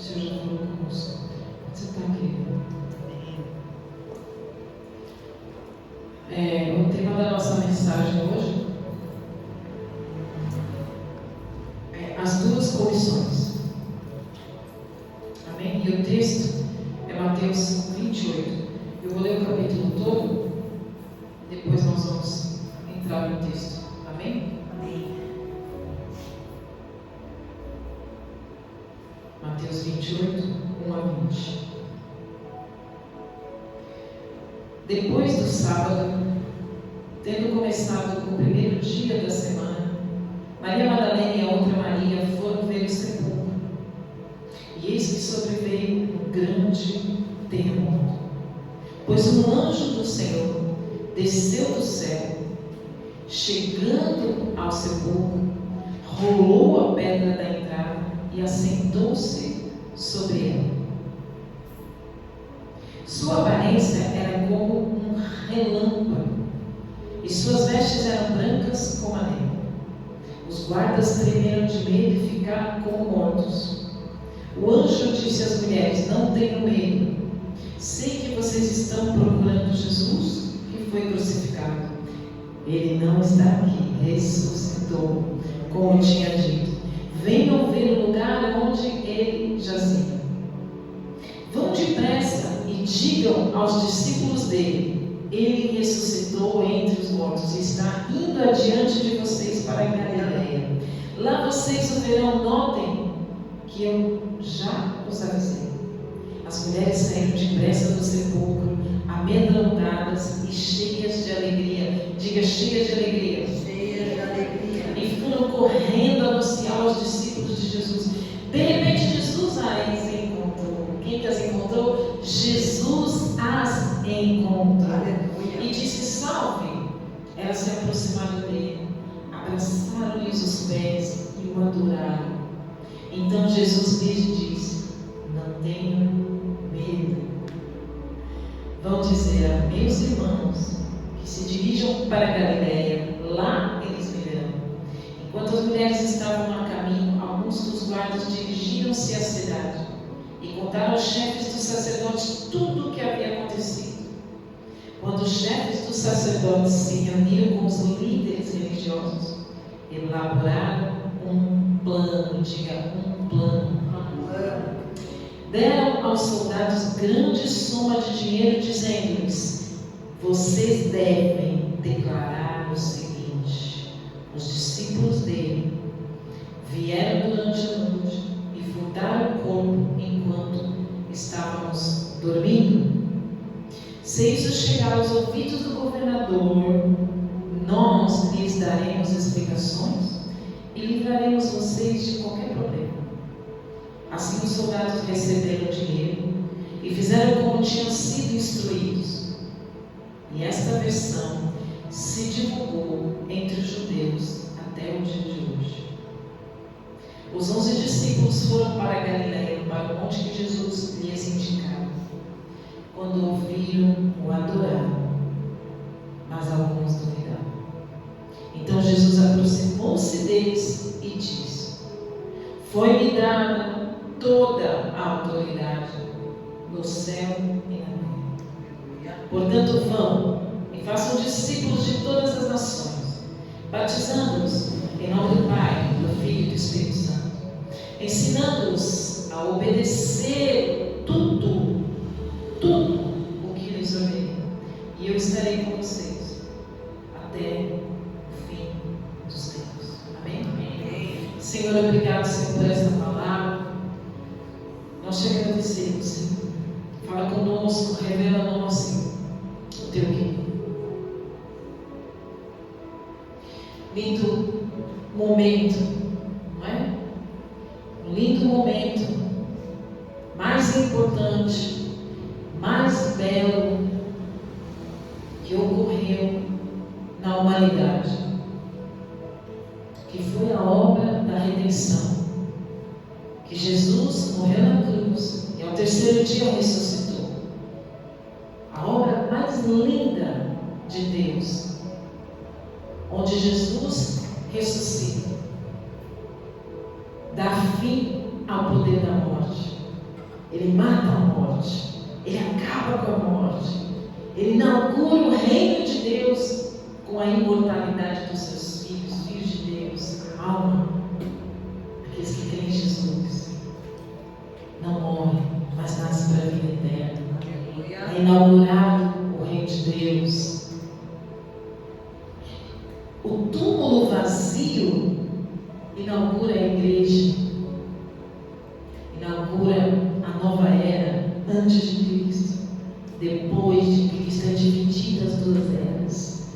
Senhor já falou conosco. Você está aqui. O tema da nossa mensagem hoje é as duas comissões. Amém? E o texto é Mateus 28. Eu vou ler o capítulo todo, depois nós vamos entrar no texto. Amém? Amém. Mateus 28, 1 a 20. Depois do sábado, tendo começado o primeiro dia da semana, Maria Madalena e a outra Maria foram ver o sepulcro. E eis que sobreveio um grande terremoto, pois um anjo do Senhor desceu do céu, chegando ao sepulcro, rolou a pedra da entrada e assentou-se sobre ela. Sua aparência era como um relâmpago, e suas vestes eram brancas como a neve. Os guardas tremeram de medo e ficaram como mortos. O anjo disse às mulheres: não tenham medo. Sei que vocês estão procurando Jesus, que foi crucificado. Ele não está aqui, ressuscitou, como tinha dito. Venham ver o lugar onde ele jazia. Vão depressa e digam aos discípulos dele: ele ressuscitou entre os mortos e está indo adiante de vocês para a Galileia. Lá vocês o verão. Notem que eu já os avisei. As mulheres saíram depressa do sepulcro, amedrontadas e cheias de alegria. Diga: cheias de alegria. Cheias de alegria. E foram correndo anunciar aos discípulos de Jesus. De repente Jesus as encontrou. Quem que as encontrou? Jesus as encontrou. Aleluia. E disse: salve. Elas se aproximaram dele, abraçaram-lhes os pés e o adoraram. Então Jesus lhes disse: não tenham medo. Vão dizer a meus irmãos que se dirijam para a Galileia, lá eles me verão. Enquanto as mulheres estavam a caminho, alguns dos guardas dirigiram-se à cidade e contaram aos chefes dos sacerdotes tudo o que havia acontecido. Quando os chefes dos sacerdotes se reuniram com os líderes religiosos, elaboraram um plano. Diga: um plano. Deram aos soldados grande soma de dinheiro, dizendo-lhes: vocês devem declarar o seguinte: os discípulos dele vieram durante a noite e furtaram o corpo enquanto estávamos dormindo. Se isso chegar aos ouvidos do governador, nós lhes daremos explicações e livraremos vocês de qualquer problema. Assim os soldados receberam o dinheiro e fizeram como tinham sido instruídos. E esta versão se divulgou entre os judeus até o dia de hoje. Os 11 discípulos foram para a Galileia, para o monte que Jesus lhes indicava. Quando ouviram, o adoraram, mas alguns duvidaram. Então Jesus aproximou-se deles e disse: foi-me dada toda a autoridade no céu e na terra. Portanto, vão e façam discípulos de todas as nações, batizando-os em nome do Pai, do Filho e do Espírito Santo, ensinando-os a obedecer tudo o que lhes ordenei. E eu estarei com vocês até o fim dos tempos. Amém? Amém. Senhor, obrigado, Senhor, por esta palavra. Nós te agradecemos, Senhor. Fala conosco, revela a nós, Senhor, o teu reino. Lindo momento, não é? Um lindo momento, mais importante, mais belo que ocorreu na humanidade, que foi a obra da redenção, que Jesus morreu na cruz e ao terceiro dia ressuscitou. A obra mais linda de Deus, onde Jesus ressuscita, dá fim ao poder da morte, Ele mata a morte, ele acaba com a morte, ele inaugura o reino de Deus com a imortalidade dos seus filhos, filhos de Deus, alma, aqueles que creem em Jesus, não morrem, mas nascem para a vida eterna. É inaugurado o reino de Deus. O túmulo vazio inaugura a igreja, inaugura a nova era antes de Cristo. Depois de Cristo é dividida as duas eras,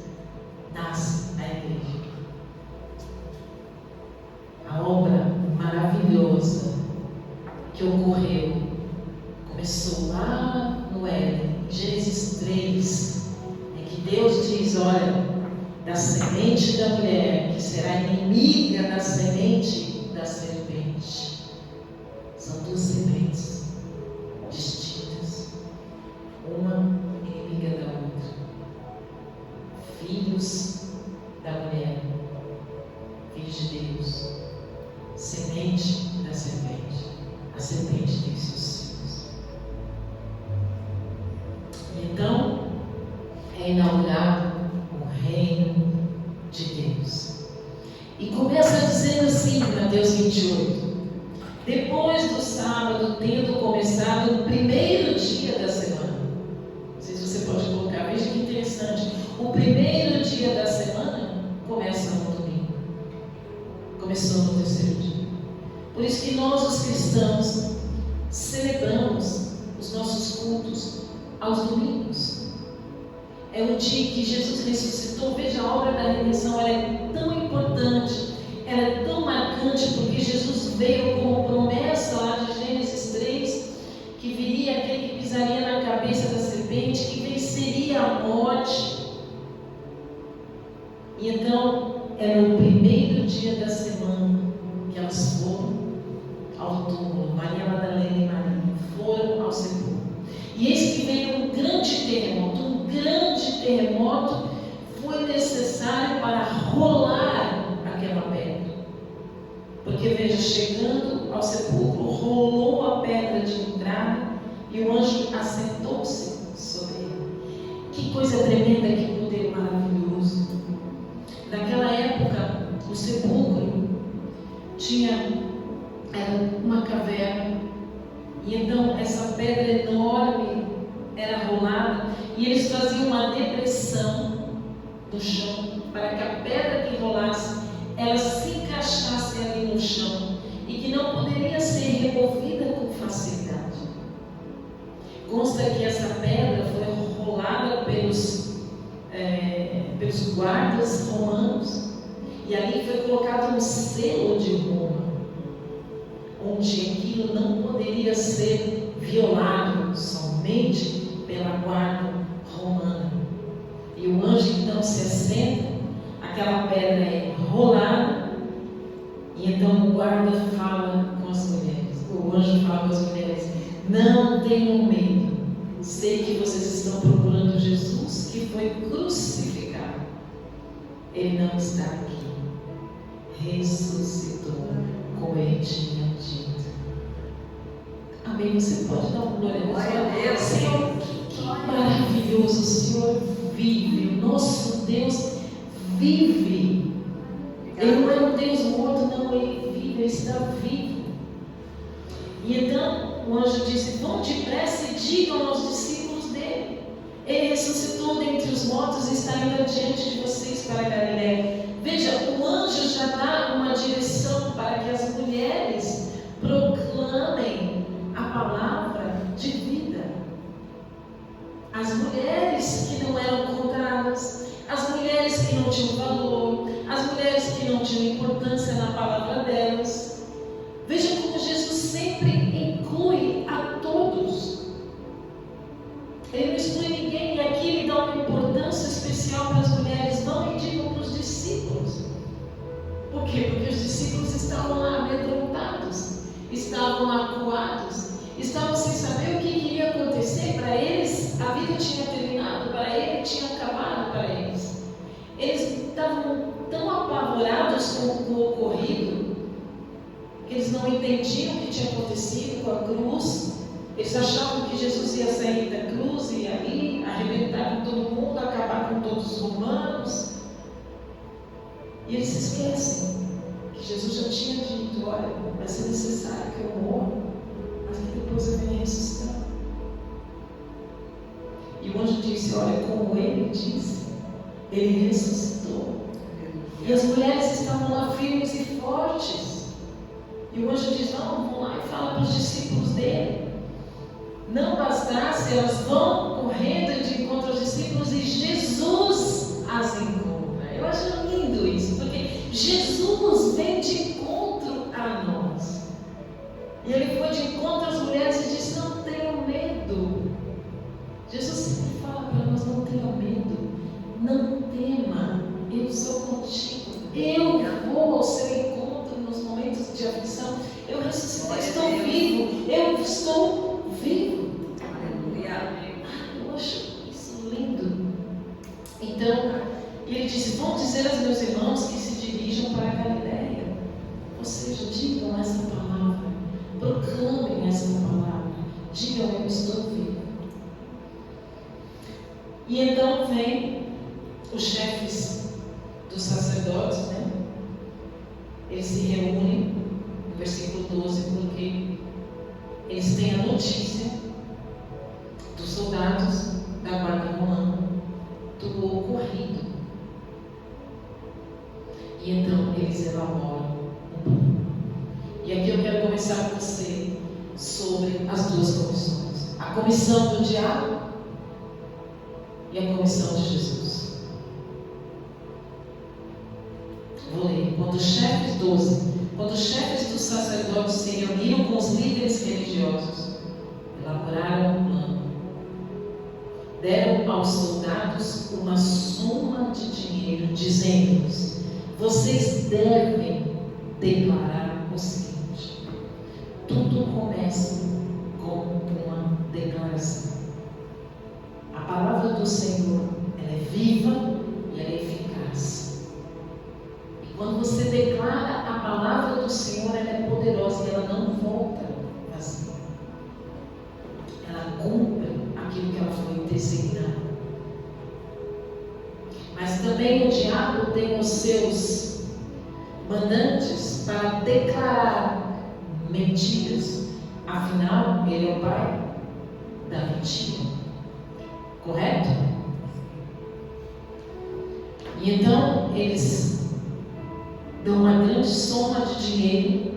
nasce a igreja. A obra maravilhosa que ocorreu começou lá no Éden, em Gênesis 3, em que Deus diz: olha, da semente da mulher, que será inimiga da semente da serpente. São duas sementes distintas, uma inimiga da outra. Filhos da mulher, filhos de Deus, semente da serpente. A serpente tem seus filhos. Então, é inaugurado o reino de Deus. E começa dizendo assim, Mateus 28. Depois do sábado, tendo começado o primeiro dia da semana. Não sei se você pode colocar, veja que interessante. O primeiro dia da semana começa no domingo. Começou no terceiro dia. Por isso que nós, os cristãos, celebramos os nossos cultos aos domingos. É o dia que Jesus ressuscitou. Veja, a obra da redenção, ela é tão importante, ela é tão marcante, porque Jesus veio como promessa lá de Gênesis 3, que viria aquele que pisaria na cabeça da serpente, que venceria a morte. E então, era o primeiro dia da semana que elas foram ao túmulo, Maria Madalena e Maria, foram ao sepulcro. E eis que veio um grande terremoto. Um grande terremoto foi necessário para rolar aquela pedra. Porque veja, chegando ao sepulcro, rolou a pedra de entrada e o anjo assentou-se sobre ele. Que coisa tremenda, que poder maravilhoso. Naquela época, o sepulcro era uma caverna, e então essa pedra enorme era rolada, e eles faziam uma depressão no chão, para que a pedra que rolasse, ela se encaixasse ali no chão, e que não poderia ser removida com facilidade. Consta que essa pedra foi rolada pelos guardas romanos, e ali foi colocado um selo de Roma, onde aquilo não poderia ser violado somente pela guarda romana. E o anjo então se assenta, aquela pedra é rolada, e então o guarda fala com as mulheres, o anjo fala com as mulheres: não tenham medo, sei que vocês estão procurando Jesus que foi crucificado. Ele não está aqui, ressuscitou, como ele tinha dito. Amém? Você pode dar uma glória a Deus? Senhor, que maravilhoso, o Senhor vive, o nosso Deus vive. Ele não é um Deus morto, não, ele vive, ele está vivo. E então o anjo disse: vão depressa e digam aos discípulos dele: ele ressuscitou dentre os mortos e está indo diante de vocês para Galiléia. Veja, o anjo já dá uma direção para que as mulheres proclamem a palavra de vida. As mulheres que não eram contadas, as mulheres que não tinham valor, as mulheres que não tinham importância na palavra delas. Veja como Jesus sempre inclui a todos. Ele não exclui ninguém, e aqui ele dá uma importância especial para as mulheres. Vão e digam para os discípulos. Por quê? Porque os discípulos estavam lá amedrontados, estavam acuados, estavam sem saber o que iria acontecer. Para eles, a vida tinha terminado, para ele tinha acabado para eles. Eles estavam tão apavorados com o ocorrido, que eles não entendiam o que tinha acontecido com a cruz, Eles achavam que Jesus ia sair da cruz e ali arrebentar com todo mundo, acabar com todos os romanos. E eles se esquecem que Jesus já tinha dito: olha, vai ser necessário que eu morra, mas depois eu venho ressuscitar. E o anjo disse: olha, como ele disse, ele ressuscitou. E as mulheres estavam lá firmes e fortes. E o anjo diz: não, vão lá e fala para os discípulos dele. Não bastasse, elas vão correndo de encontro aos discípulos e Jesus as encontra. Eu acho lindo isso, porque Jesus vem de encontro a nós. E ele foi de encontro às mulheres e disse: não tenham medo. Jesus sempre fala para nós: não tenham medo, não tema, eu sou contigo, eu vou ao seu encontro nos momentos de aflição. Eu ressuscitei, estou vivo, eu estou vivo. Eu acho isso lindo. Então, ele disse: vão dizer aos meus irmãos que se dirijam para a Galileia. Ou seja, digam essa palavra, proclamem essa palavra, digam: eu estou vivo. E então vem os chefes dos sacerdotes, né? Eles se reúnem no versículo 12, porque eles têm a notícia dos soldados da guarda romana do ocorrido. E então eles elaboram um plano. E aqui eu quero começar com você sobre as duas comissões: a comissão do diabo e a comissão de Jesus. Vou ler. Quando os chefes dos sacerdotes se reuniram com os líderes religiosos, elaboraram um plano. Deram aos soldados uma soma de dinheiro, dizendo-lhes: vocês devem declarar o seguinte. Tudo começa com uma declaração. A palavra do Senhor, ela é viva e ela é eficaz. E quando você declara a palavra do Senhor, ela é poderosa e ela não volta vazia. Ela cumpre aquilo que ela foi designada. Mas também o diabo tem os seus mandantes para declarar mentiras. Afinal, ele é o pai da mentira. Correto? E então eles dão uma grande soma de dinheiro.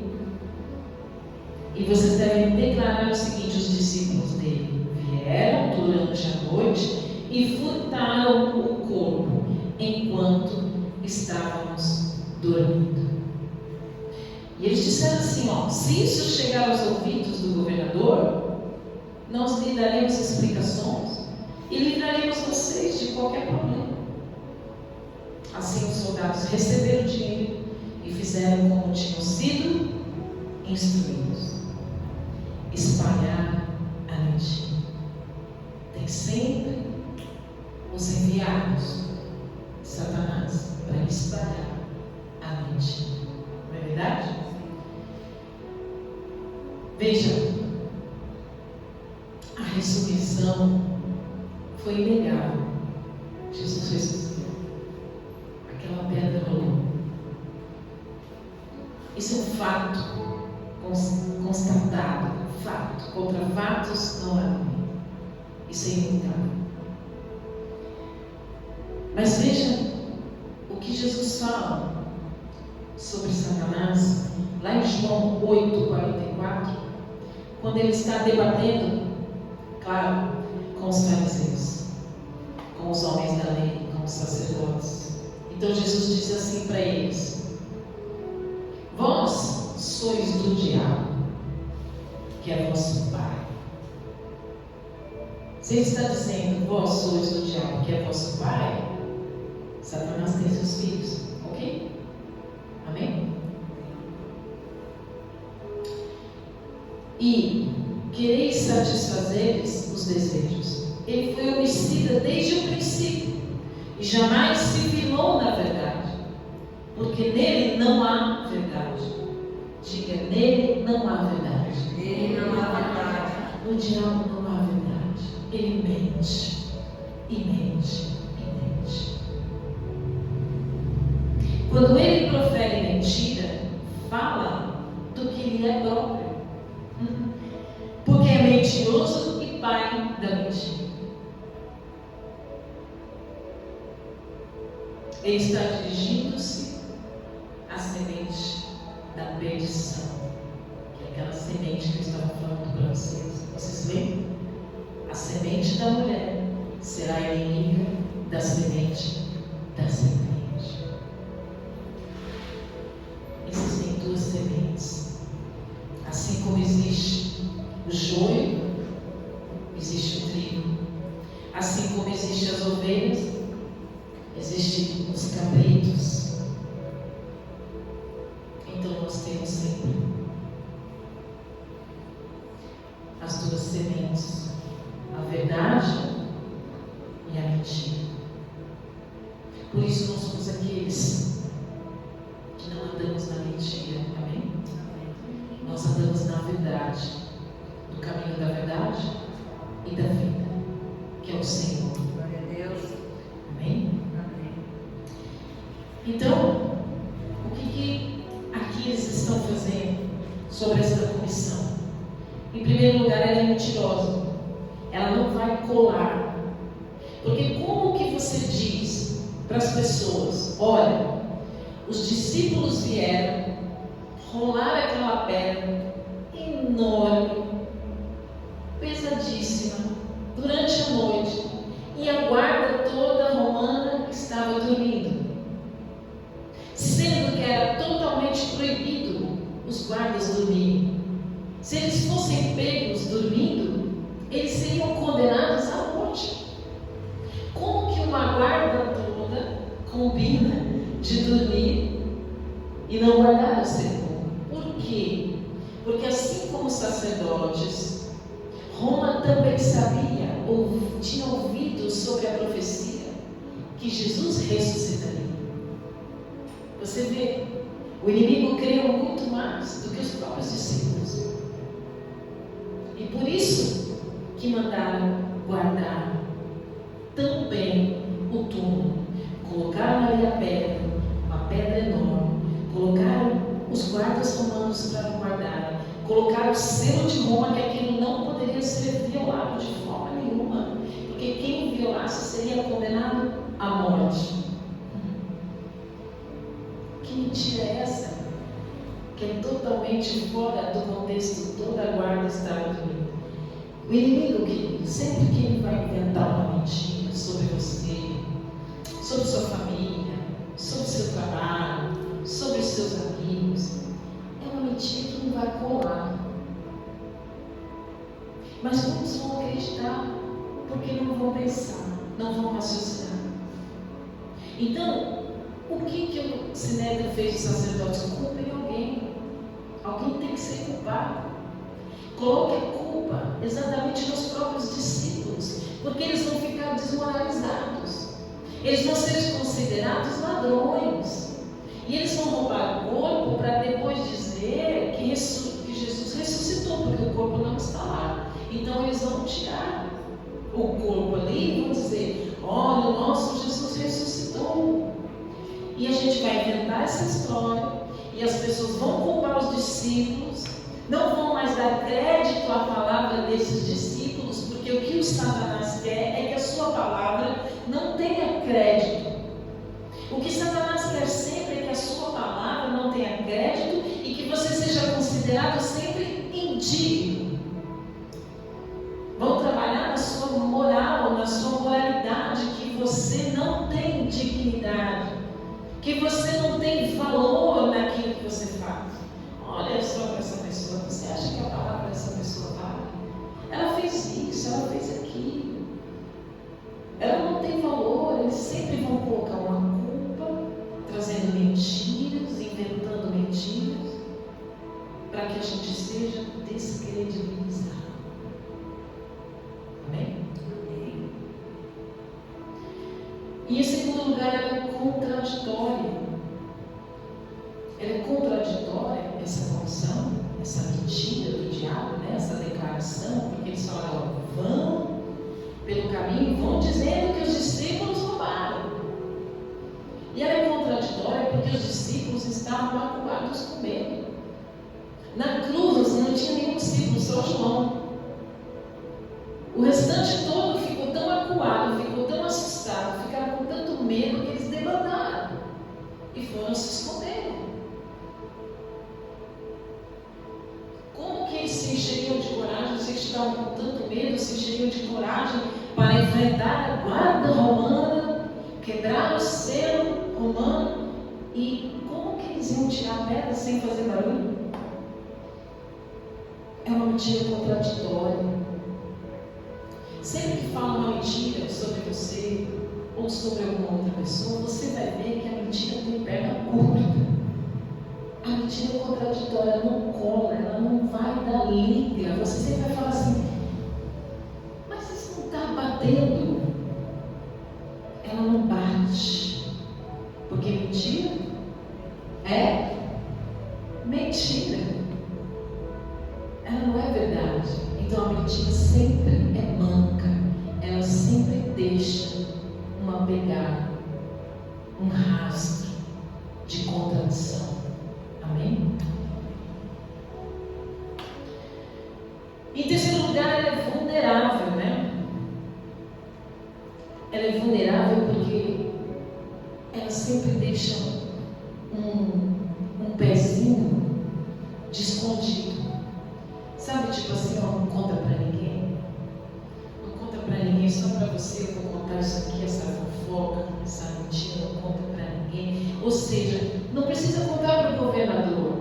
E vocês devem declarar o seguinte: os discípulos dele vieram durante a noite e furtaram o corpo enquanto estávamos dormindo. E eles disseram assim: ó, se isso chegar aos ouvidos do governador, nós lhe daremos explicações e livraremos vocês de qualquer problema. Assim os soldados receberam o dinheiro e fizeram como tinham sido instruídos. Espalhar a mentira. Tem sempre os enviados de Satanás para espalhar a mentira. Não é verdade? Veja, a ressurreição foi inegável. Jesus ressuscitou. Aquela pedra rolou. Isso é um fato constatado. Fato. Contra fatos não há argumento. Isso é inegável. Mas veja o que Jesus fala sobre Satanás, lá em João 8:44, quando ele está debatendo, claro, com os fariseus, com os homens da lei, com os sacerdotes. Então Jesus diz assim para eles: vós sois do diabo, que é vosso pai. Se ele está dizendo: vós sois do diabo, que é vosso pai, Satanás tem seus filhos, ok? Amém? E quereis satisfazer-lhes os desejos. Ele foi homicida desde o princípio e jamais se firmou na verdade, porque nele não há verdade. Diga: nele não há verdade. Nele não há verdade. No o diabo não há verdade. Ele mente, e mente, e mente. Quando ele profere mentira, fala do que lhe é próprio. Porque é mentiroso e pai da mentira. Ele está dirigindo-se à semente da perdição, que é aquela semente que eu estava falando para vocês. Vocês veem? A semente da mulher será inimiga da semente da serpente. Existem duas sementes. Assim como existe o joio, existe o trigo. Assim como existem as ovelhas, existem os cabritos. Então nós temos sempre as duas sementes, a verdade e a mentira. Por isso nós somos aqueles que não andamos na mentira, amém? Nós andamos na verdade, no caminho da verdade e da vida, que é o Senhor. Glória a Deus. Amém? Então, o que aqui eles estão fazendo sobre essa comissão? Em primeiro lugar, ela é mentirosa. Ela não vai colar. Porque como que você diz para as pessoas: olha, os discípulos vieram, rolaram aquela pedra enorme, pesadíssima, durante a noite, e a guarda toda romana estava dormindo, sendo que era totalmente proibido os guardas dormirem. Se eles fossem pegos dormindo, eles seriam condenados à morte. Como que uma guarda toda combina de dormir e não guardar o sepulcro? Por quê? Porque assim como os sacerdotes, Roma também sabia, ou tinha ouvido sobre a profecia que Jesus ressuscitaria. Você vê, o inimigo creu muito mais do que os próprios discípulos. E por isso que mandaram guardar tão bem o túmulo. Colocaram ali a pedra, uma pedra enorme. Colocaram os guardas romanos para guardar. Colocaram o selo de Roma, que aquilo não poderia ser violado de forma nenhuma. Porque quem violasse seria condenado à morte. Que mentira é essa? Que é totalmente fora do contexto. Toda a guarda estava dormindo. O inimigo, querido, sempre que ele vai inventar uma mentira sobre você, sobre sua família, sobre seu trabalho, sobre os seus amigos, é uma mentira que não vai colar. Mas muitos vão acreditar, porque não vão pensar, não vão raciocinar. Então, o que o Sinédrio fez de sacerdotes? Culpem alguém. Alguém tem que ser culpado. Coloque a culpa exatamente nos próprios discípulos, porque eles vão ficar desmoralizados. Eles vão ser considerados ladrões. E eles vão roubar o corpo para depois dizer que Jesus ressuscitou, porque o corpo não está lá. Então eles vão tirar o corpo ali e vão dizer: olha, o nosso Jesus ressuscitou. E a gente vai inventar essa história, e as pessoas vão culpar os discípulos, não vão mais dar crédito à palavra desses discípulos, porque o que o Satanás quer é que a sua palavra não tenha crédito. O que Satanás quer sempre é que a sua palavra não tenha crédito e que você seja considerado sempre indigno. Vão trabalhar na sua moral, na sua moralidade, que você não tem dignidade, que você não tem valor naquilo que você faz. Olha só para essa pessoa, você acha que a palavra dessa pessoa vale? Ela fez isso, ela fez aquilo. Ela não tem valor. Eles sempre vão colocar uma culpa, trazendo mentiras, inventando mentiras, para que a gente seja descredibilizado. Amém? Amém. E em segundo lugar, ela é contraditória. Ela é contraditória, essa confissão, essa mentira do diabo, né? Essa declaração, porque eles falam se esconderam. Como que eles se encheriam de coragem? Se eles estavam com tanto medo, se encheriam de coragem para enfrentar a guarda romana, quebrar o selo romano? E como que eles iam tirar pedra sem fazer barulho? É uma mentira contraditória. Sempre que fala uma mentira sobre você ou sobre alguma outra pessoa, você vai ver que a mentira tem perna curta. A mentira é contraditória, não cola, ela não vai dar liga. Você sempre vai falar assim, mas isso não está batendo. Ela não bate. Porque mentira é mentira. Ela não é verdade. Então a mentira sempre é manca. Ela sempre deixa uma pegada, um rastro de contradição. Amém? Em terceiro lugar, ela é vulnerável, né? Ela é vulnerável porque ela sempre deixa um pezinho de escondido. Sabe, tipo assim, ó, não conta pra ninguém. Não conta pra ninguém, só pra você eu vou contar isso aqui, essa fofoca, essa mentira, não conta pra ninguém. Ou seja, não precisa contar para o governador.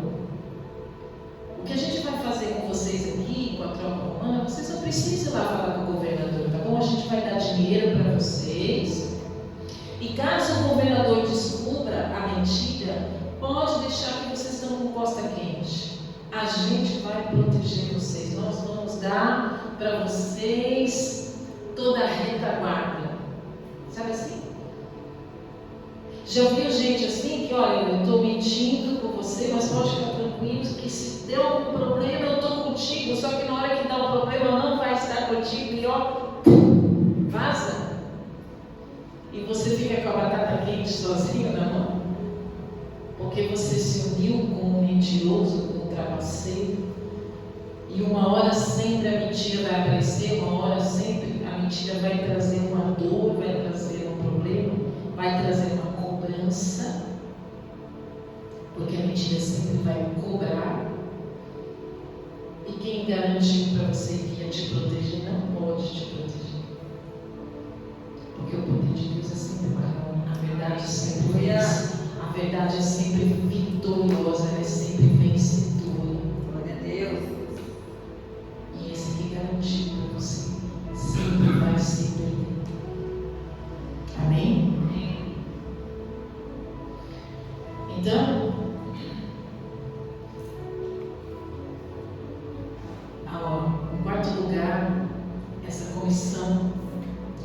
O que a gente vai fazer com vocês aqui, com a tropa romana, vocês não precisam ir lá falar com o governador, tá bom? A gente vai dar dinheiro para vocês. E caso o governador descubra a mentira, pode deixar que vocês estão com costa quente. A gente vai proteger vocês. Nós vamos dar para vocês toda a retaguarda. Sabe assim? Já ouviu gente assim que, olha, eu estou mentindo com você, mas pode ficar tranquilo que se der algum problema eu estou contigo, só que na hora que dá o problema eu não vai estar contigo e ó, vaza. E você fica com a batata quente sozinho na mão, porque você se uniu com um mentiroso, com um trapaceiro, e uma hora sempre a mentira vai aparecer, uma hora sempre a mentira vai trazer uma dor, vai trazer um problema, vai trazer uma cobrança, porque a mentira sempre vai cobrar. E quem garantiu para você que ia te proteger não pode te proteger, porque o poder de Deus é sempre maior, a verdade é sempre vence, a verdade é sempre vitoriosa, ela é sempre vencedora. Glória a Deus. E esse que garantiu para você sempre vai se perder. Amém? Então, em quarto lugar, essa comissão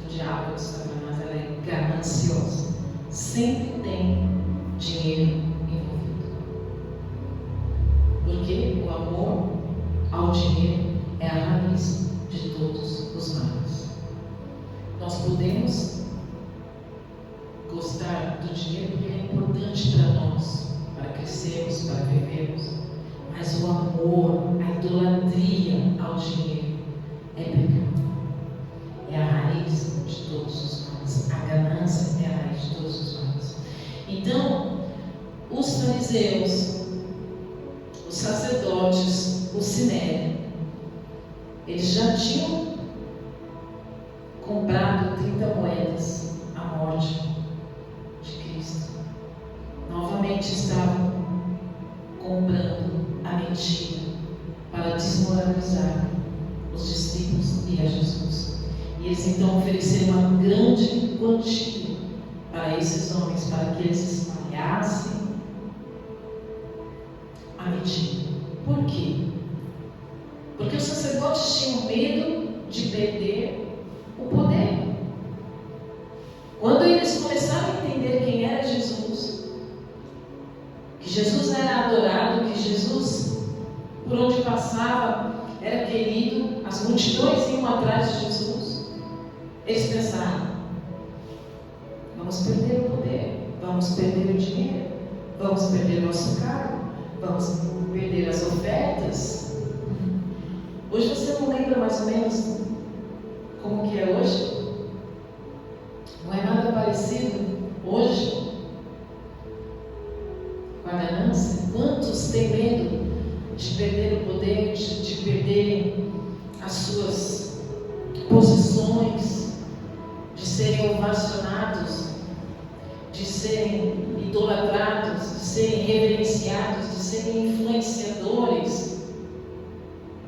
do diabo, do Satanás, ela é gananciosa. Sempre tem dinheiro envolvido. Porque o amor ao dinheiro é a raiz de todos os males. Nós podemos gostar do dinheiro porque ele é importante para nós, para crescermos, para vivermos, mas o amor, a idolatria ao dinheiro é pecado, é a raiz de todos os males, a ganância é a raiz de todos os males. Então, os fariseus, os sacerdotes, o sinédrio, eles já tinham comprado 30 moedas à morte de Cristo. Novamente estavam comprando a mentira para desmoralizar os discípulos e a Jesus. E eles então ofereceram uma grande quantia para esses homens, para que eles espalhassem a mentira. Por quê? Porque os sacerdotes tinham medo de perder o poder. Quando eles começaram a entender quem era Jesus, que Jesus era adorado, que Jesus, por onde passava, era querido, as multidões iam atrás de Jesus, eles pensaram: vamos perder o poder, vamos perder o dinheiro, vamos perder o nosso cargo, vamos perder as ofertas. Hoje você não lembra mais ou menos como que é hoje? Não é nada parecido hoje. ganância? Quantos têm medo de perder o poder, de perder as suas posições, de serem ovacionados, de serem idolatrados, de serem reverenciados, de serem influenciadores?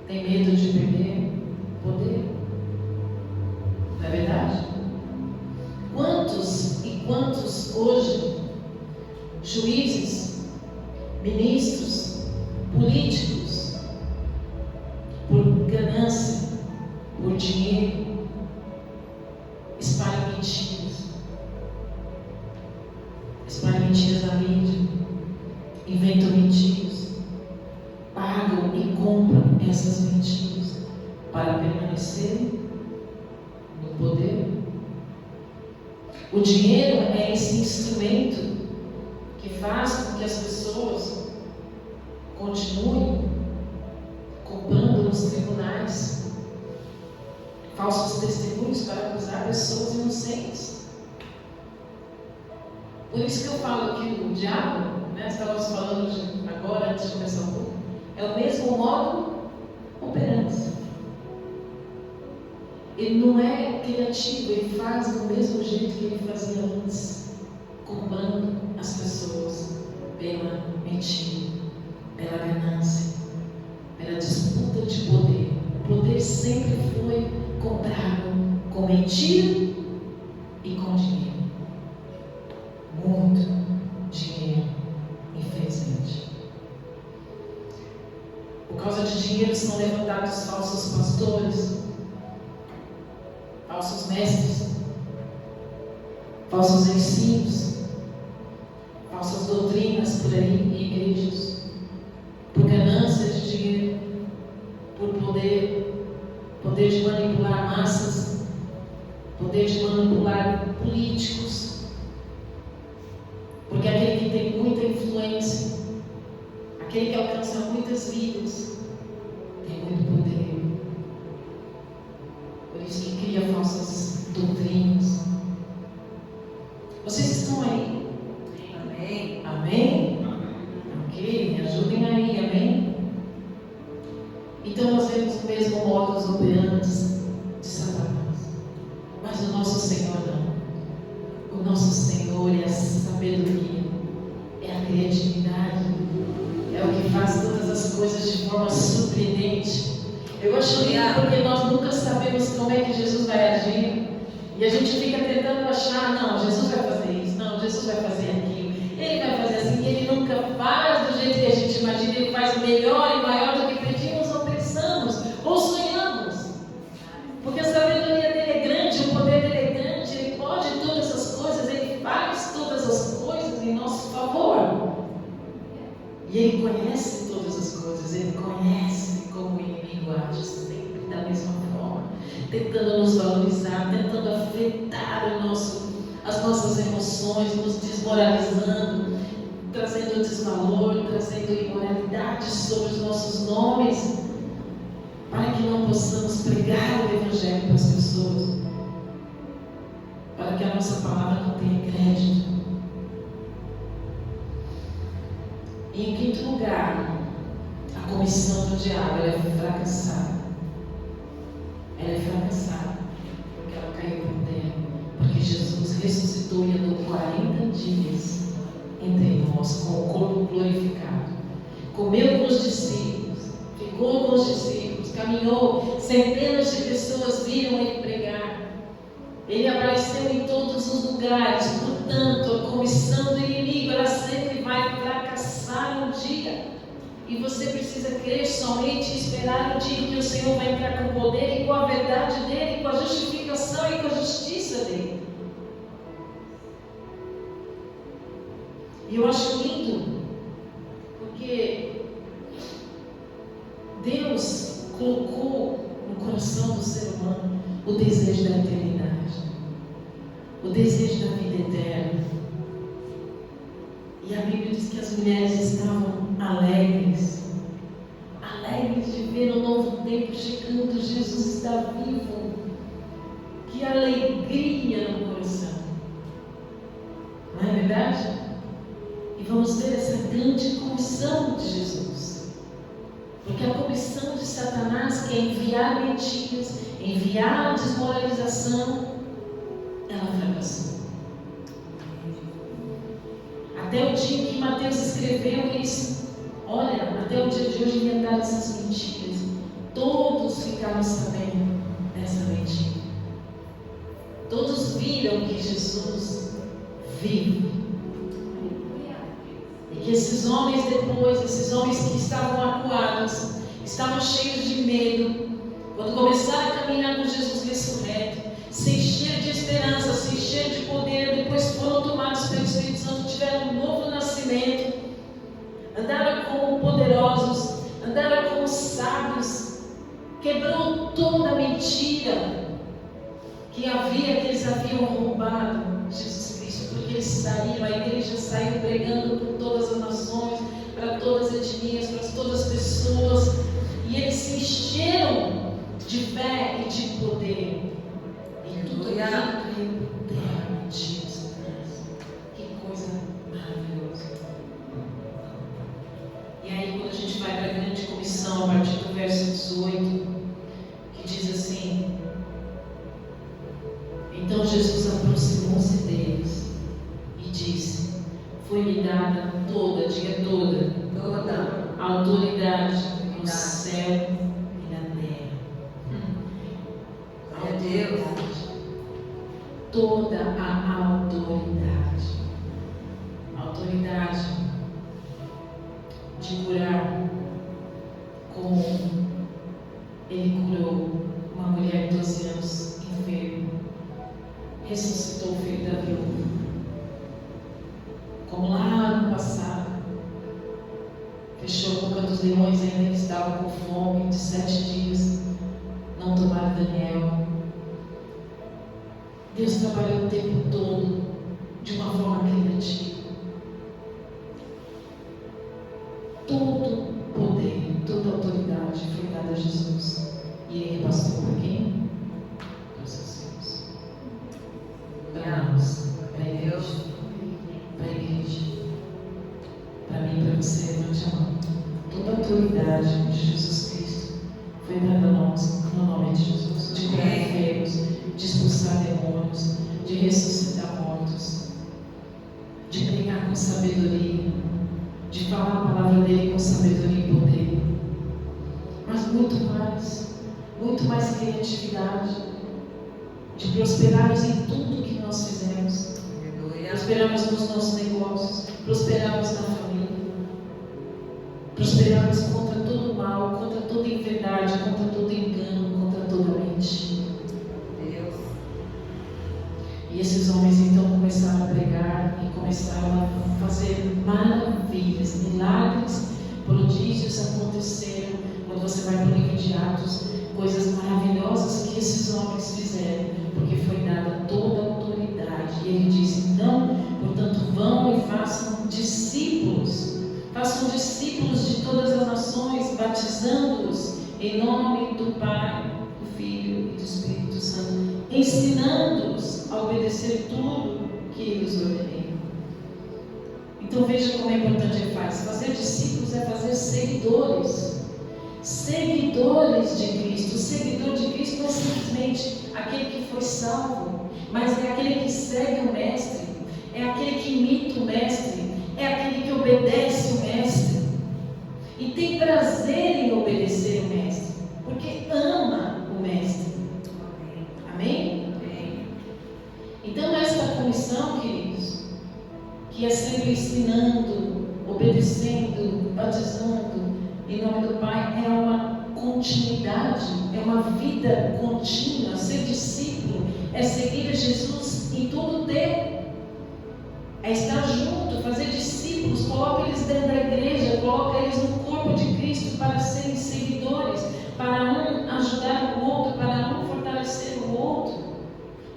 Tem medo de perder poder? Não é verdade? Quantos e quantos hoje, juízes, ministros, políticos, por ganância, por dinheiro, espalham mentiras na mídia, inventam mentiras, pagam e compram essas mentiras para permanecer no poder? O dinheiro é esse instrumento que faz com que as pessoas continuem comprando nos tribunais falsos testemunhos para acusar pessoas inocentes. Por isso que eu falo que o diabo, estávamos falando agora, antes de começar o pouco, é o mesmo modo operante. Ele não é criativo, ele faz do mesmo jeito que ele fazia antes, comprando as pessoas pela mentira, pela ganância, pela disputa de poder. O poder sempre foi comprado com mentira e com dinheiro. Muito dinheiro, infelizmente. Por causa de dinheiro são levantados falsos pastores, falsos mestres, falsos ensinos, falsas doutrinas por aí em igrejas, por ganância de dinheiro, por poder de manipular massas, poder de manipular políticos, porque aquele que tem muita influência, aquele que alcança muitas vidas, tem muito poder. Por isso que cria falsas doutrinas. Vocês estão aí? Amém. Amém? Ok, me ajudem aí, amém? Então nós vemos o mesmo modus operandi de Satanás. Mas o nosso Senhor não. O nosso Senhor é a sabedoria, é a criatividade, é o que faz todas as coisas de forma surpreendente. Eu acho lindo porque nós nunca sabemos como é que Jesus vai agir. E a gente fica tentando achar, não, Jesus vai fazer isso, não, Jesus vai fazer aquilo, Ele vai fazer assim, e Ele nunca faz do jeito que a gente imagina, Ele faz melhor e maior do que pedimos ou pensamos, ou sonhamos. Porque a sabedoria dele é grande, o poder dele é grande, Ele pode todas essas coisas, Ele faz todas as coisas em nosso favor. E Ele conhece todas as coisas, Ele conhece como o inimigo age sempre da mesma forma, tentando nos valorizar, tentando afetar as nossas emoções, nos desmoralizando, trazendo desvalor, trazendo imoralidade sobre os nossos nomes, para que não possamos pregar o Evangelho para as pessoas, para que a nossa palavra não tenha crédito. E em quinto lugar, a comissão do diabo é fracassada. Ela é fracassada porque ela caiu por terra, porque Jesus ressuscitou e andou 40 dias entre nós com o corpo glorificado, comeu com os discípulos, ficou com os discípulos, caminhou, centenas de pessoas viram Ele pregar, Ele apareceu em todos os lugares. Portanto, a comissão do inimigo, ela sempre vai fracassar um dia. E você precisa crer somente e esperar o dia que o Senhor vai entrar com o poder e com a verdade dEle, com a justificação e com a justiça dEle. E eu acho lindo, porque Deus colocou no coração do ser humano o desejo da eternidade, o desejo da vida eterna. E a Bíblia diz que as mulheres estavam alegres de ver um novo tempo chegando. Jesus está vivo. Que alegria no coração, não é verdade? E vamos ver essa grande comissão de Jesus. Porque a comissão de Satanás, que é enviar mentiras, enviar desmoralização, ela fracassou. Até o dia que Mateus escreveu isso, olha, até o dia de hoje inventaram essas mentiras. Todos ficaram sabendo dessa mentira. Todos viram que Jesus vive. E que esses homens depois, esses homens que estavam acuados, estavam cheios de medo, quando começaram a caminhar com Jesus ressurreto, se encheram de esperança, se encheram de poder, depois foram tomados pelo Espírito Santo, tiveram um novo nascimento, andaram como poderosos, andaram como sábios, quebrou toda a mentira que eles haviam roubado Jesus Cristo, porque eles saíram, a igreja saiu pregando por todas as nações, para todas as etnias, para todas as pessoas, e eles se encheram de fé e de poder. E tudo isso terra mentira, Satanás. Que coisa maravilhosa. E aí, quando a gente vai para a grande comissão, a partir do verso 18, que diz assim: então Jesus aproximou-se deles e disse: foi-lhe dada toda, diga toda a autoridade no céu e na terra. Autoridade. Toda a autoridade. Autoridade de curar, como ele curou uma mulher de 12 anos enferma, ressuscitou o filho da viúva, como lá no passado fechou a boca dos leões ainda que estavam com fome de 7 dias, não tomaram Daniel. Deus trabalhou o tempo todo de uma forma criativa. Todo poder, toda autoridade foi dada a Jesus, e ele repassou para quem? Para os seus filhos, para nós, para a igreja, para mim e para você. Levante a mão. Toda a autoridade de Jesus Cristo foi dada a nós no nome de Jesus, de curar enfermos, de expulsar demônios, de ressuscitar mortos, de pregar com sabedoria, de falar a palavra dele com sabedoria e poder, mas muito mais criatividade, de prosperarmos em tudo que nós fizemos, prosperarmos nos nossos negócios, prosperarmos na família, prosperarmos contra todo mal, contra toda inverdade, contra todo engano, contra toda mentira. E esses homens então começaram a pregar e começaram a fazer maravilhas, milagres, prodígios aconteceram. Quando você vai para o livro de Atos, coisas maravilhosas que esses homens fizeram, porque foi dada toda a autoridade. E ele disse: então, portanto, vão e façam discípulos de todas as nações, batizando-os em nome do Pai, do Filho e do Espírito Santo, ensinando-os a obedecer tudo que ele os ordenei. Então veja como é importante ele faz. Fazer discípulos é fazer seguidores de Cristo. O seguidor de Cristo não é simplesmente aquele que foi salvo, mas é aquele que segue o Mestre, é aquele que imita o Mestre, é aquele que obedece o Mestre e tem prazer em obedecer o Mestre, porque ama o Mestre. Amém? Então esta comissão, queridos, que é sempre ensinando, obedecendo, batizando em nome do Pai, é uma continuidade, é uma vida contínua. Ser discípulo é seguir a Jesus em todo o tempo, é estar junto, fazer discípulos, coloca eles dentro da igreja, coloca eles no corpo de Cristo para serem seguidores, para um ajudar o outro, para um fortalecer o outro.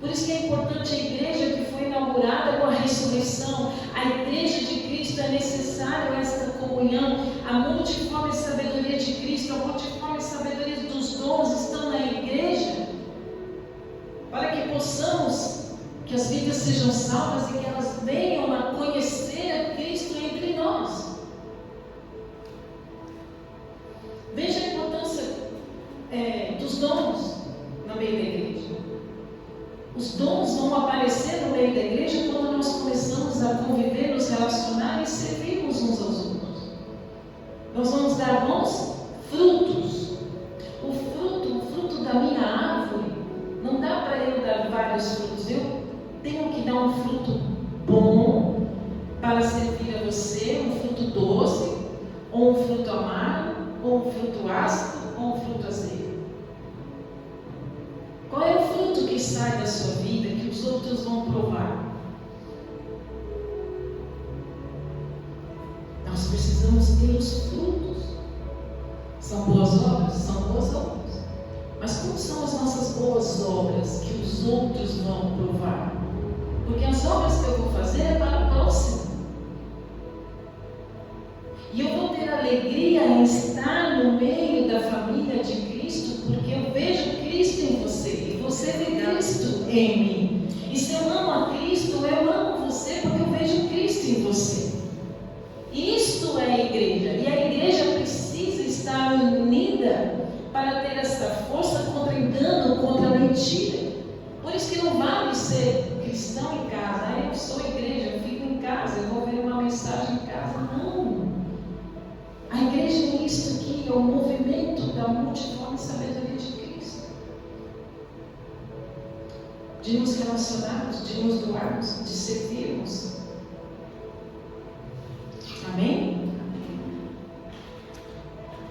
Por isso que é importante a igreja que foi inaugurada com a ressurreição. A igreja de Cristo é necessário esta comunhão. A multiforme sabedoria de Cristo, a multiforme sabedoria dos dons estão na igreja, para que possamos, que as vidas sejam salvas e que elas venham a conhecer a Cristo entre no meio da igreja. Os dons vão aparecer no meio da igreja quando nós começamos a conviver, nos relacionar e servirmos uns aos outros. Nós vamos dar bons frutos. O fruto da minha árvore, não dá para eu dar vários frutos. Eu tenho que dar um fruto bom para servir a você, um fruto doce, ou um fruto amargo, ou um fruto ácido, ou um fruto azedo. Qual é o fruto que sai da sua vida que os outros vão provar? Nós precisamos ter os frutos. São boas obras? São boas obras. Mas como são as nossas boas obras que os outros vão provar? Porque as obras que eu vou fazer é para o próximo. E eu vou ter alegria em estar no meio da família de Cristo, porque eu vejo Cristo em você, e você vê Cristo em mim. E se eu amo a Cristo, eu amo você porque eu vejo Cristo em você. Isto é a igreja. E a igreja precisa estar unida para ter essa força contra engano, contra a mentira. Por isso que não vale ser cristão em casa. Eu sou igreja, eu fico em casa, eu vou ver uma mensagem em casa. Não. A igreja é isso aqui, é o movimento da multiforme sabedoria de Cristo. De nos relacionarmos, de nos doarmos, de servirmos. Amém?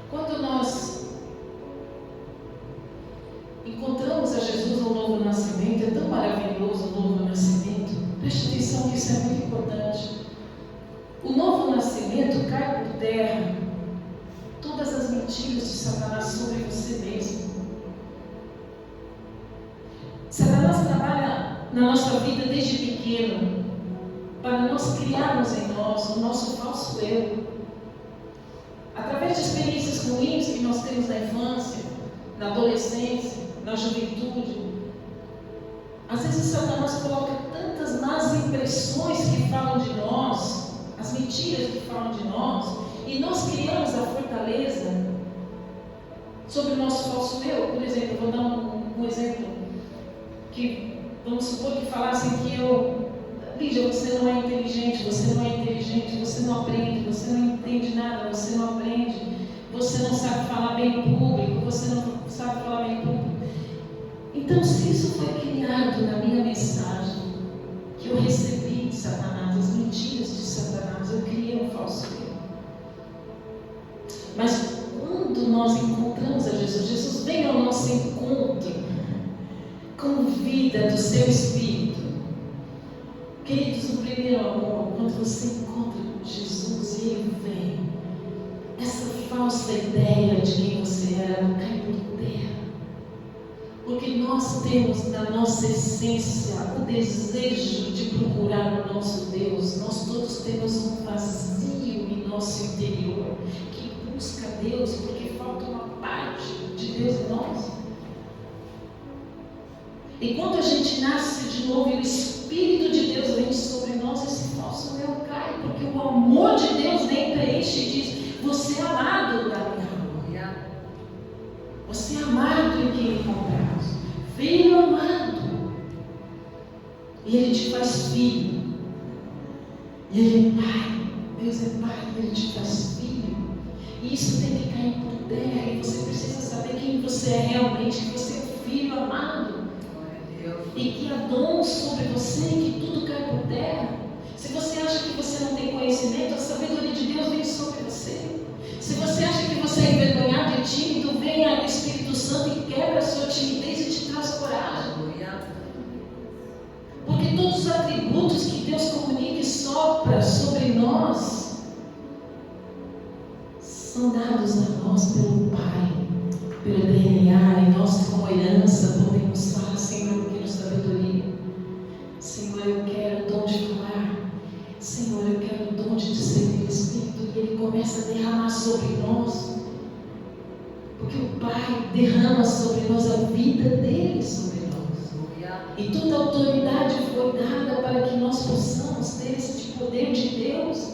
Quando nós encontramos a Jesus no novo nascimento, é tão maravilhoso o novo nascimento. Preste atenção que isso é muito importante. O novo nascimento cai por terra todas as mentiras de Satanás sobre você mesmo. Satanás trabalha na nossa vida desde pequeno para nós criarmos em nós o nosso falso eu. Através de experiências ruins que nós temos na infância, na adolescência, na juventude. Às vezes Satanás coloca tantas más impressões que falam de nós, as mentiras que falam de nós, e nós criamos a fortaleza sobre o nosso falso eu. Por exemplo, vou dar um exemplo que, vamos supor que falassem que Lídia, você não é inteligente, você não é inteligente, você não aprende, você não entende nada, você não aprende, você não sabe falar bem em público, você não sabe falar bem em público. Então, se isso foi criado na minha mensagem, que eu recebi de Satanás, as mentiras de Satanás, eu criei um falso eu. Mas quando nós encontramos a Jesus, Jesus vem ao nosso encontro com vida do seu Espírito. Queridos, o primeiro amor, quando você encontra Jesus e Ele vem, essa falsa ideia de quem você era cai por terra. Porque nós temos na nossa essência o desejo de procurar o nosso Deus. Nós todos temos um vazio em nosso interior que busca Deus porque falta uma parte de Deus em nós. E quando a gente nasce de novo e o Espírito de Deus vem sobre nós, esse falso eu cai, porque o amor de Deus vem preenche e diz: você é amado da minha glória, você é amado em quem encontramos, filho amado, e Ele te faz filho, e Ele é Pai, Deus é Pai, e Ele te faz filho, e isso tem que cair por terra, e você precisa saber quem você é realmente, que você é um filho amado. E que há dons sobre você e que tudo cai por terra. Se você acha que você não tem conhecimento, a sabedoria de Deus vem sobre você. Se você acha que você é envergonhado e tímido, vem o Espírito Santo e quebra a sua timidez e te traz coragem. Porque todos os atributos que Deus comunica e sopra sobre nós são dados a nós pelo Pai, pelo DNA, e nós como herança podemos falar: Senhor, eu quero sabedoria, Senhor, eu quero o dom de falar, Senhor, eu quero o dom de discernir o Espírito. E Ele começa a derramar sobre nós, porque o Pai derrama sobre nós a vida dele sobre nós, e toda a autoridade foi dada para que nós possamos ter esse poder de Deus,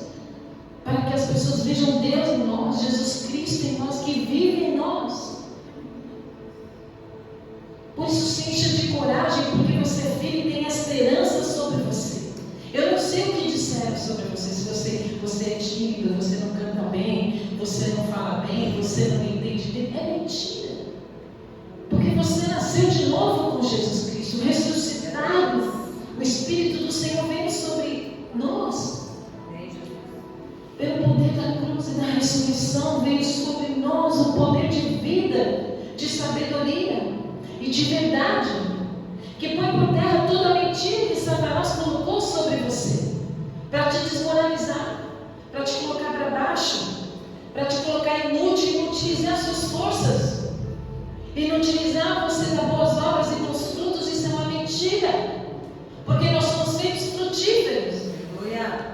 para que as pessoas vejam Deus em nós, Jesus Cristo em nós, que vive em nós. Por isso você é filho e tem esperança sobre você. Eu não sei o que disseram sobre você, se você é tímido, você não canta bem, você não fala bem, você não entende bem. É mentira. Porque você nasceu de novo com Jesus Cristo, ressuscitado. O Espírito do Senhor veio sobre nós. Pelo poder da cruz e da ressurreição, veio sobre nós o poder de vida, de sabedoria e de verdade, que põe por terra toda a mentira que Satanás colocou sobre você, para te desmoralizar, para te colocar para baixo, para te colocar inútil e inutilizar suas forças, inutilizar você das boas obras e bons frutos. Isso é uma mentira, porque nós somos feitos frutíferos. Aleluia.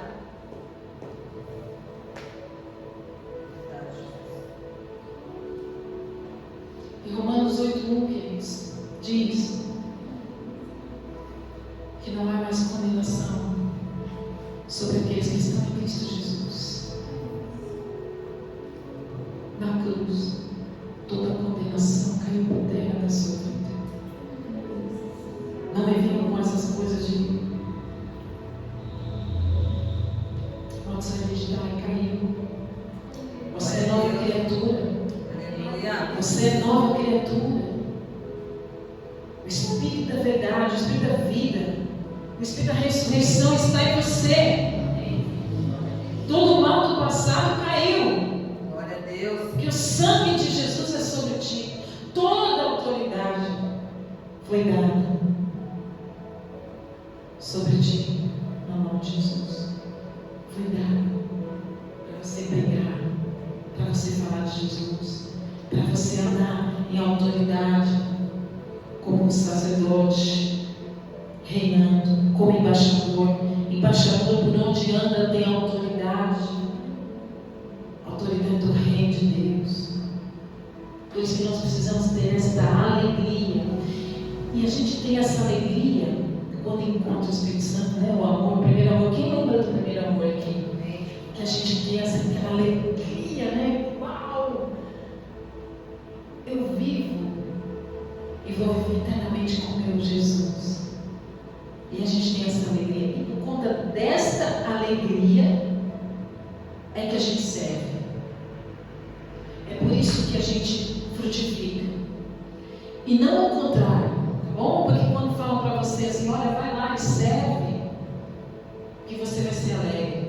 Em Romanos 8:1, queridos, diz que não há mais condenação sobre aqueles que estão em Cristo Jesus. Na cruz, toda a condenação caiu por terra da sua vida. Não me vinham com essas coisas de maldição hereditária, caiu. Você é nova criatura. Você é nova criatura. O Espírito da verdade, o Espírito da vida, o Espírito da ressurreição está em você. Todo o mal do passado caiu. Glória a Deus. Porque o sangue de Jesus é sobre ti. Toda a autoridade foi dada sobre ti, no nome de Jesus. Foi dada para você pregar, para você falar de Jesus, para você andar em autoridade, como um sacerdote, reinando, como embaixador. Embaixador, por onde anda, tem autoridade. Autoridade do reino de Deus. Por isso que nós precisamos ter esta alegria. E a gente tem essa alegria quando encontra o Espírito Santo, né? O amor, o primeiro amor. Quem lembra do primeiro amor aqui? Que a gente tem aquela alegria, né? Uau! Eu vivo e vou viver eternamente com meu Jesus. E a gente tem essa alegria. E por conta desta alegria é que a gente serve. É por isso que a gente frutifica. E não o contrário, tá bom? Porque quando falam para você assim, olha, vai lá e serve, que você vai ser alegre.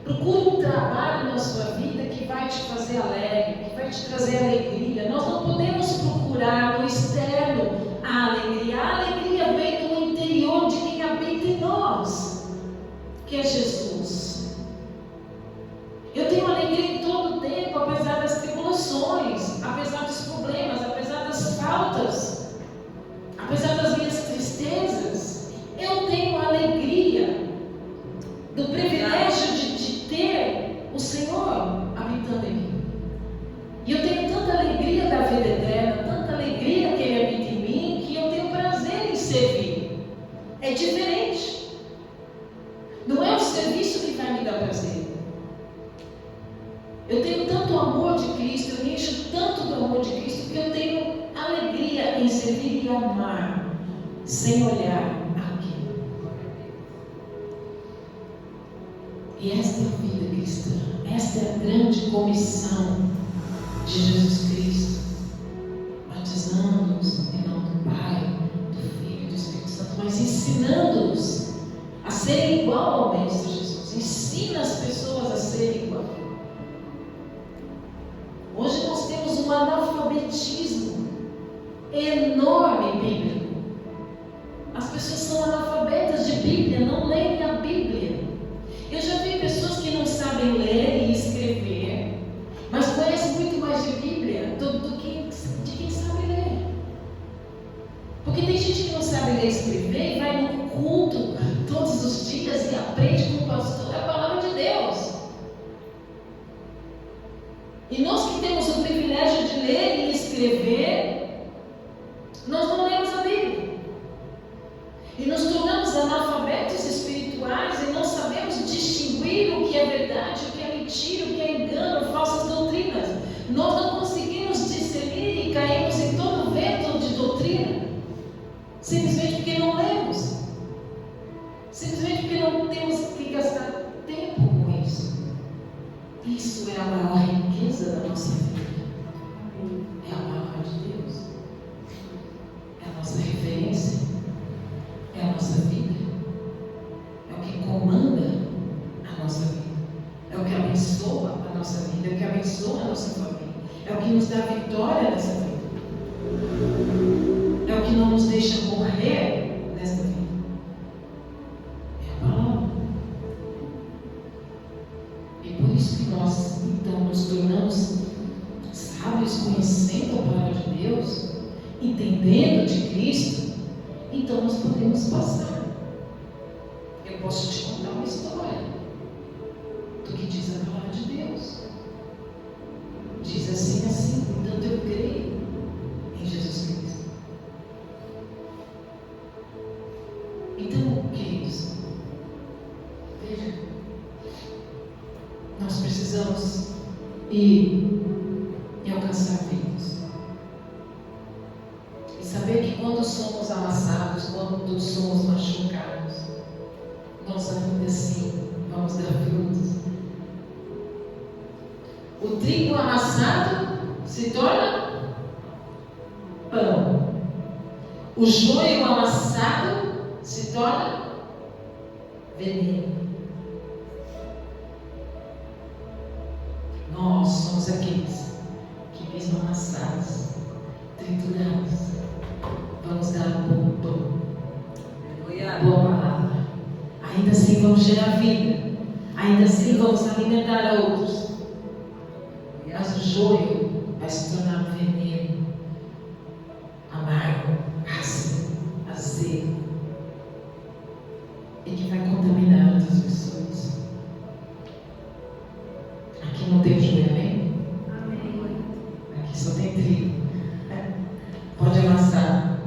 Procure um trabalho na sua vida que vai te fazer alegre, que vai te trazer alegria. Nós não podemos procurar no externo a alegria. A alegria vem do interior de quem habita em nós, que é Jesus. Eu tenho alegria em todo o tempo, apesar das tribulações, apesar dos problemas, apesar das faltas, apesar das minhas tristezas. Eu tenho alegria do privilégio de ter o Senhor habitando em mim. E eu tenho tanta alegria da vida eterna, tanta alegria que Ele habita em mim, que eu tenho prazer em servir. É diferente. Não é o serviço que vai me dar prazer. Eu tenho tanto amor de Cristo, eu me encho tanto do amor de Cristo, que eu tenho alegria em servir e amar, sem olhar aqui. E esta é a vida cristã, esta é a grande comissão de Jesus Cristo, batizando-nos em nome do Pai, do Filho e do Espírito Santo, mas ensinando-nos a serem igual ao Mestre Jesus. Ensina as pessoas a serem igual. Hoje nós temos um analfabetismo enorme bíblico. As pessoas são analfabetas de Bíblia, não leem a Bíblia. Eu já vi pessoas que não sabem ler e escrever, mas conhecem muito mais de Bíblia do que de quem sabe ler. Porque tem gente que não sabe ler e escrever e vai no culto todos os dias e aprende com o pastor a palavra de Deus. E nós que temos o privilégio de ler e escrever, nós não lemos a Bíblia. E nos tornamos analfabetos espirituais e não sabemos distinguir o que é verdade, o que é mentira, o que é engano, falsas doutrinas. Nós não conseguimos discernir e caímos em todo vento de doutrina. simplesmente porque não lemos, simplesmente porque não temos que gastar tempo com isso. Isso é a maior riqueza da nossa vida. É a palavra de Deus. É a nossa referência. É a nossa vida. É o que comanda a nossa vida. É o que abençoa a nossa vida. É o que abençoa a nossa família. É o que nos dá vitória nessa vida. É o que não nos deixa morrer nesta vida. É a palavra. E por isso que nós, então, nos tornamos sábios, conhecendo a palavra de Deus, entendendo de Cristo, então nós podemos passar. Eu posso te contar uma história do que diz a palavra de Deus. Diz assim, assim, portanto eu creio em Jesus Cristo. Então, queridos, veja, nós precisamos ir e alcançar vidas. E saber que quando somos amassados, quando somos machucados, nós ainda assim vamos dar frutos. O trigo amassado se torna pão. O joio amassado se torna veneno. Nós somos aqueles que, mesmo amassados, triturados, vamos dar um bom pão, boa palavra. Ainda assim vamos gerar vida. Ainda assim vamos alimentar outros. Mas o joio vai se tornar um veneno, amargo, ácido, azedo, e que vai contaminar outras pessoas. Aqui não tem joio, amém? Amém. Aqui só tem trigo. Pode amassar,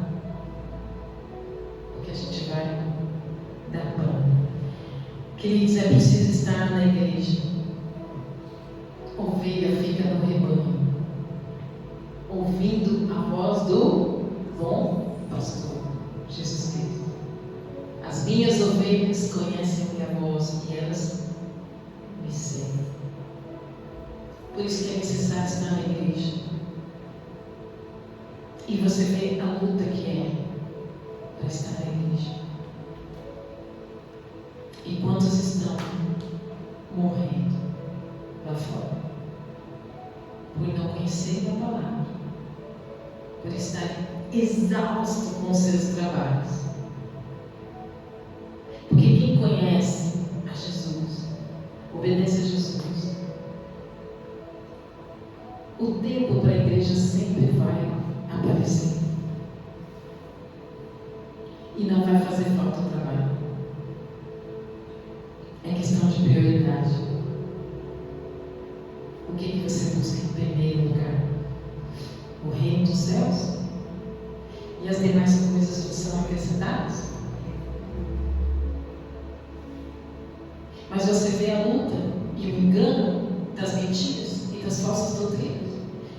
porque a gente vai dar pão. Queridos, é preciso estar na igreja. Ovelha fica no rebanho, ouvindo a voz do bom pastor, Jesus Cristo. As minhas ovelhas conhecem a minha voz e elas me seguem. Por isso que é necessário estar na igreja. E você vê a luta que é para estar na igreja. E quantos estão morrendo lá fora? Por não conhecer a palavra, por estar exausto com seus trabalhos. Porque quem conhece a Jesus, obedece a Jesus, o tempo para a igreja sempre vai aparecer. E não vai fazer falta o trabalho. É questão de prioridade. O que você busca em primeiro lugar? O reino dos céus? E as demais coisas são acrescentadas? Mas você vê a luta e o engano das mentiras e das falsas doutrinas,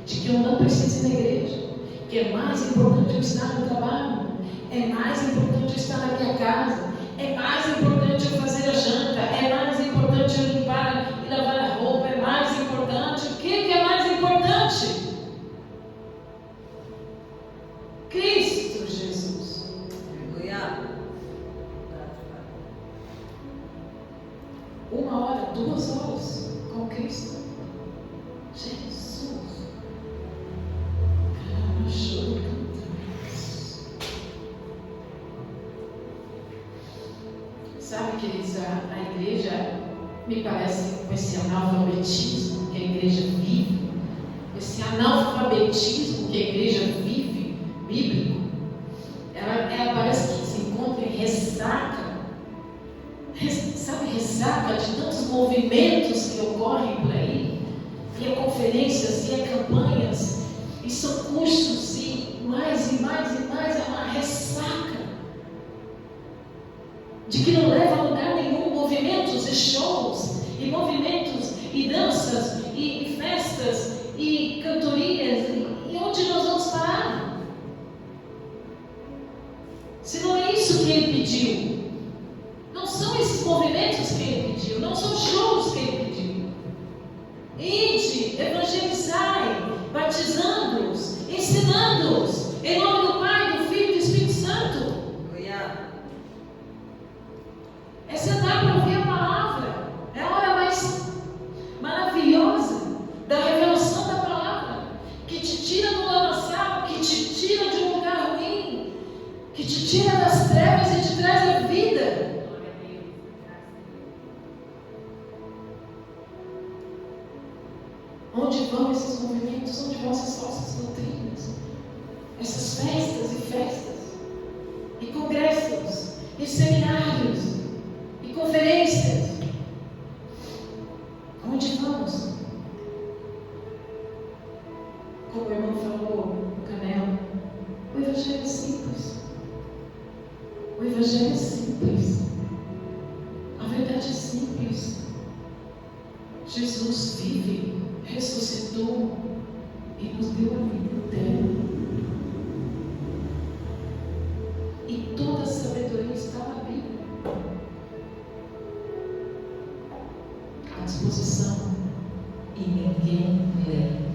de que eu não preciso ir na igreja, que é mais importante eu estar no trabalho, é mais importante eu estar na minha casa, é mais importante eu fazer a janta, é mais importante eu limpar e lavar a roupa, é mais importante. O que é mais importante? Cristo Jesus. Aleluia. 1 hora, 2 horas com Cristo. Jesus. Sabe, queridos, a igreja me parece com esse analfabetismo que a igreja vive, esse analfabetismo que a igreja vive, bíblico, ela parece que se encontra em ressaca, sabe, ressaca de tantos movimentos que ocorrem por aí, e é conferências, e é campanhas, e são cursos, e mais, é uma ressaca de que não leva a lugar nenhum, movimentos e shows, e movimentos e danças, e festas, e cantorias, e onde nós vamos parar? Se não é isso que Ele pediu. Não são esses movimentos que Ele pediu. Não são shows que Ele pediu. Ide, evangelizai, batizando-os, ensinando-os, em nome do Pai, do Filho e do Espírito Santo. É sentar para ouvir a palavra. É a hora mais maravilhosa da revelação da palavra, que te tira do lamaçal, que te tira de um lugar ruim, que te tira das trevas e te traz a vida. Onde vão esses movimentos? Onde vão essas falsas doutrinas? Essas festas, e congressos, e seminários, e conferências. Onde vamos? Como o irmão falou no Canela, o Evangelho é simples. O Evangelho é simples. A verdade é simples. Jesus vive, ressuscitou e nos deu a vida eterna. E toda a sabedoria está na Bíblia. À disposição. E ninguém lê.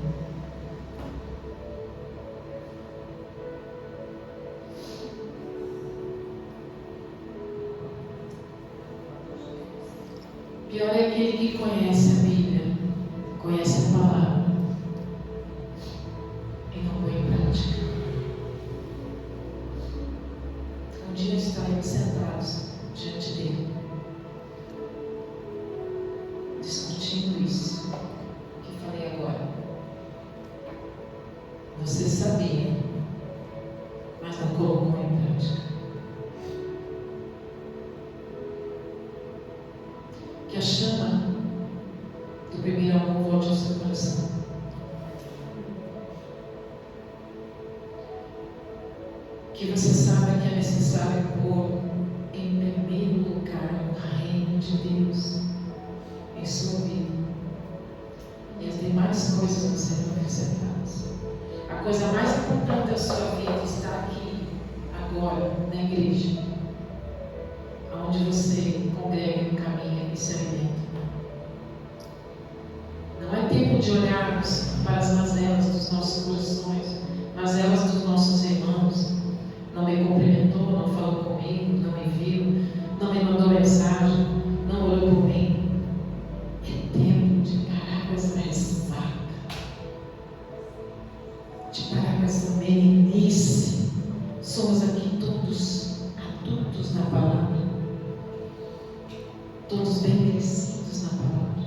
Pior é aquele que conhece a Bíblia, conhece a palavra e não põe em prática. Um dia estaremos sentados diante dele, discutindo isso que falei agora. Você sabia, mas não colocou em prática. Que a chama do primeiro amor volte ao seu coração. Que você saiba que é necessário pôr em primeiro lugar o reino de Deus em sua vida. E as demais coisas vão ser acrescentadas. A coisa mais importante da sua vida está aqui, agora, na igreja, onde você congrega, caminha e se alimenta. Não é tempo de olharmos para as mazelas dos nossos corações, mazelas dos nossos irmãos. Não me cumprimentou, não falou comigo, não me viu, não me mandou mensagem, não orou por mim. É tempo de parar com essa ressaca, de parar com essa meninice. Somos aqui todos adultos na palavra, todos bem merecidos na palavra.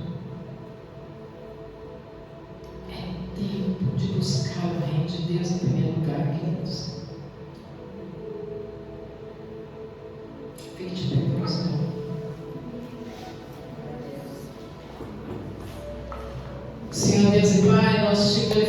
É tempo de buscar o reino de Deus em primeiro lugar, queridos. Fique de pé por isso. Senhor Deus e Pai, nós te glorificamos.